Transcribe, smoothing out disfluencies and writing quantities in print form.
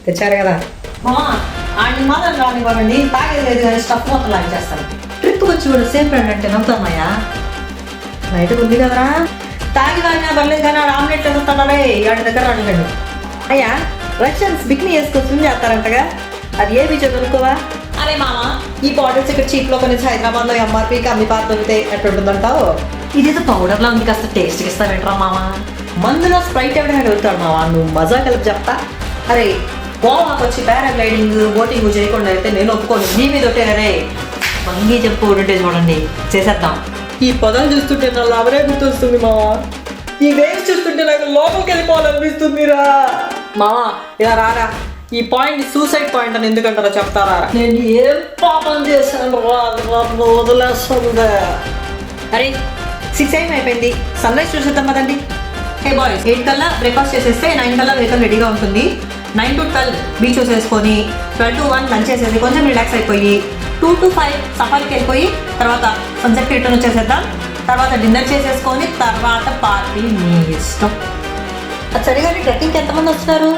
తెచ్చారు కదా. మామ ఆయన మాత్రం రానివ్వండి, తాగేది లేదు కానీ స్టఫ్ మొత్తం లాగా చేస్తాను. ట్రిప్ వచ్చి కూడా సేమ్ ఫ్రెండ్ అంటే నమ్ముతామయ్యా. బయటకు ఉంది కదరా, తాగి తాగినా పర్లేదు కానీ ఆడు ఆమ్లెట్ వేస్తాడే, ఆడి దగ్గర అడగండి. అయ్యా రష్యన్స్ బిక్ని వేసుకొని స్విమ్ చేస్తారంటగా, అది ఏ బీచ్ కనుక్కోవా? అరే మామ, ఈ బాటిల్స్ ఇక్కడ చీప్లో కొనేసి హైదరాబాద్లో ఎంఆర్పీకి అమ్మి పాత దొరికితే ఎట్టుంటుందంటావు? ఇదేదో పౌడర్లా ఉంది, కాస్త టేస్ట్కి ఇస్తావేంట్రా మామ? మందులో స్ప్రైట్ ఎవడైనా అడుగుతాడు మామ, నువ్వు మజా కలిపి చెప్తా. అరే గోవాకి వచ్చి పారాగ్లైడింగ్ బోటింగ్ చేయకుండా అయితే నేను ఒప్పుకోను, నీ మీద ఒట్టేరే. మంగి చెప్పు ఉంటే చూడండి, చేసేద్దాం. ఈ పదాలు చూస్తుంటే నా లవరే గుర్తొస్తుంది మావా. ఈ వేవ్ చూస్తుంటే నాకు లోపలికి వెళ్ళిపోవాలనిపిస్తుందిరా. మావా ఇలా రారా, ఈ పాయింట్ సూసైడ్ పాయింట్ అని ఎందుకంటారో చెప్తారా? నేను ఏం పాపం చేశాను రా, వదిలేస్తుంది. అరే 6 AM అయిపోయింది, సన్ రైజ్ చూసేద్దాం కదండి. హే బాయ్స్, 8 కల్లా బ్రేక్ఫాస్ట్ చేసేస్తే 9 కల్లా వెహికల్ రెడీగా ఉంటుంది. 9 to 12 బీచ్ చూసేసుకొని 12 to 1 లంచ్ చేసేసి కొంచెం రిలాక్స్ అయిపోయి 2 to 5 సఫారీకి వెళ్ళిపోయి తర్వాత సన్సెట్ రిటర్న్ వచ్చేసేద్దాం. తర్వాత డిన్నర్ చేసేసుకొని తర్వాత పార్టీ మీ ఇష్టం. సరిగా ట్రెక్కింగ్కి ఎంతమంది వస్తున్నారు?